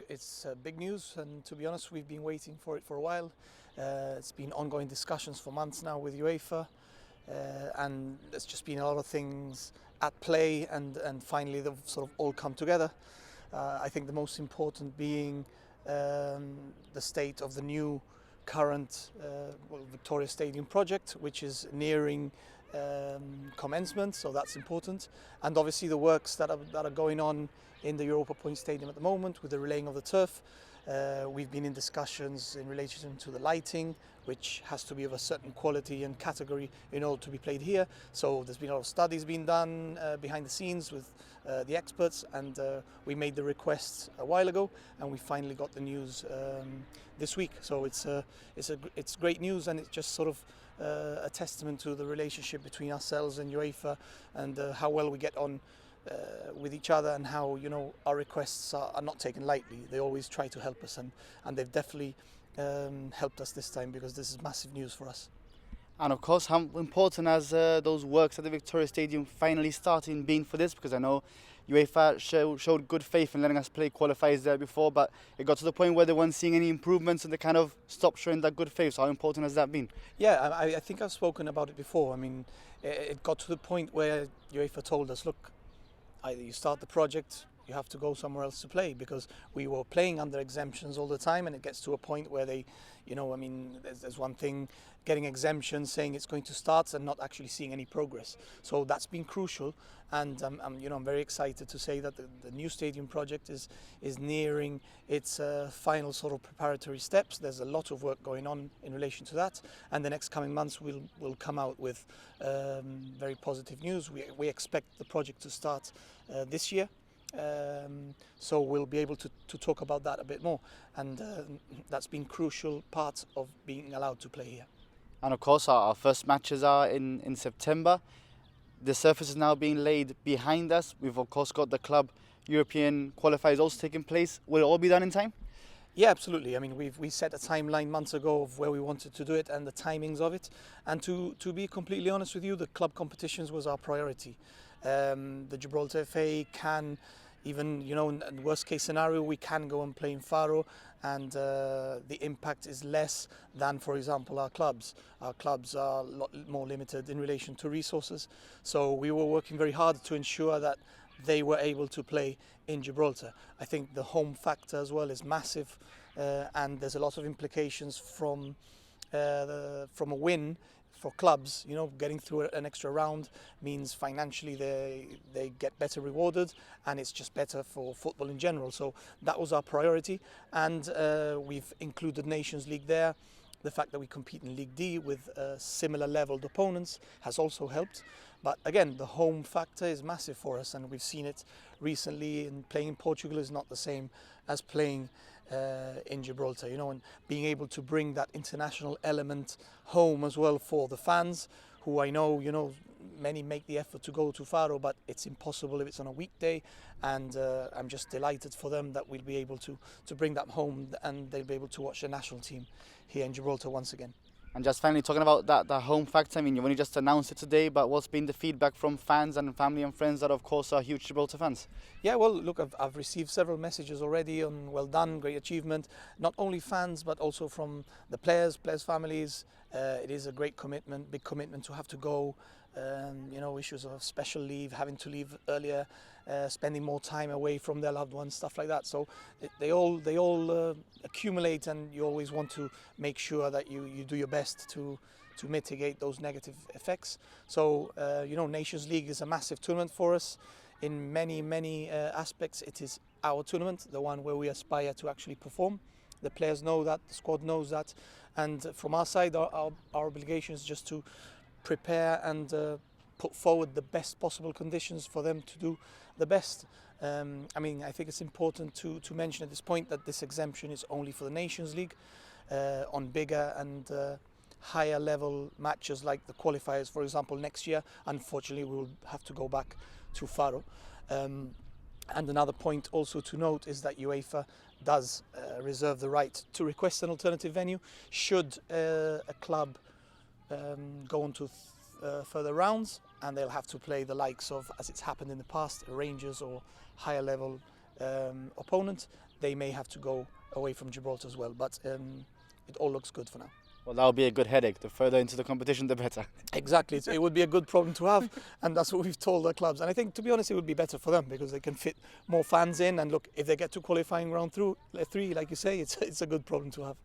it's big news, and to be honest, we've been waiting for it for a while. It's been ongoing discussions for months now with UEFA, and there's just been a lot of things at play, and finally they've sort of all come together. I think the most important being the state of the new current Victoria Stadium project, which is nearing commencement, so that's important, and obviously the works that are going on in the Europa Point Stadium at the moment with the relaying of the turf. We've been in discussions in relation to the lighting, which has to be of a certain quality and category in order to be played here. So there's been a lot of studies being done behind the scenes with the experts, and we made the requests a while ago, and we finally got the news this week. So it's great news, and it's just sort of a testament to the relationship between ourselves and UEFA, and how well we get on with each other, and how our requests are not taken lightly. They always try to help us, and they've definitely helped us this time, because this is massive news for us. And of course, how important has those works at the Victoria Stadium finally starting been for this? Because I know UEFA showed good faith in letting us play qualifiers there before, but it got to the point where they weren't seeing any improvements and they kind of stopped showing that good faith. So how important has that been? Yeah, I think I've spoken about it before. I mean, it got to the point where UEFA told us, look, either you start the project, you have to go somewhere else to play, because we were playing under exemptions all the time, and it gets to a point where they, there's one thing getting exemptions, saying it's going to start, and not actually seeing any progress. So that's been crucial, and I'm very excited to say that the new stadium project is nearing its final sort of preparatory steps. There's a lot of work going on in relation to that, and the next coming months we'll come out with very positive news. We expect the project to start this year. So we'll be able to talk about that a bit more, and that's been crucial part of being allowed to play here. And of course, our first matches are in September. The surface is now being laid behind us. We've of course got the club European qualifiers also taking place. Will it all be done in time? Yeah, absolutely. I mean, we set a timeline months ago of where we wanted to do it and the timings of it. And to be completely honest with you, the club competitions was our priority. The Gibraltar FA can, even in worst case scenario, we can go and play in Faro, and the impact is less than, for example, our clubs. Our clubs are a lot more limited in relation to resources. So we were working very hard to ensure that they were able to play in Gibraltar. I think the home factor as well is massive, and there's a lot of implications from a win for clubs. Getting through an extra round means financially they get better rewarded, and it's just better for football in general. So that was our priority, and we've included Nations League there. The fact that we compete in League D with similar leveled opponents has also helped. But again, the home factor is massive for us, and we've seen it recently. And playing in Portugal is not the same as playing in Gibraltar, and being able to bring that international element home as well for the fans, who I know, many make the effort to go to Faro, but it's impossible if it's on a weekday, and I'm just delighted for them that we'll be able to bring that home, and they'll be able to watch the national team here in Gibraltar once again. And just finally, talking about that home factor, I mean, you've only just announced it today, but what's been the feedback from fans and family and friends that, of course, are huge Gibraltar fans? Yeah, well, look, I've received several messages already on well done, great achievement. Not only fans, but also from the players' families. It is a great commitment, big commitment to have to go. Issues of special leave, having to leave earlier, spending more time away from their loved ones, stuff like that. So they all accumulate, and you always want to make sure that you do your best to mitigate those negative effects. So Nations League is a massive tournament for us. In many aspects, it is our tournament, the one where we aspire to actually perform. The players know that, the squad knows that, and from our side, our obligation is just to prepare and put forward the best possible conditions for them to do the best. I think it's important to mention at this point that this exemption is only for the Nations League. On bigger and higher level matches like the qualifiers, for example, next year, unfortunately we will have to go back to Faro. And another point also to note is that UEFA does reserve the right to request an alternative venue should a club go on to further rounds, and they'll have to play the likes of, as it's happened in the past, Rangers or higher level opponent. they may have to go away from Gibraltar as well. But it all looks good for now. Well, that'll be a good headache. The further into the competition, the better. Exactly, it would be a good problem to have, and that's what we've told the clubs. And I think, to be honest, it would be better for them because they can fit more fans in. And look, if they get to qualifying round 3, like you say, it's a good problem to have.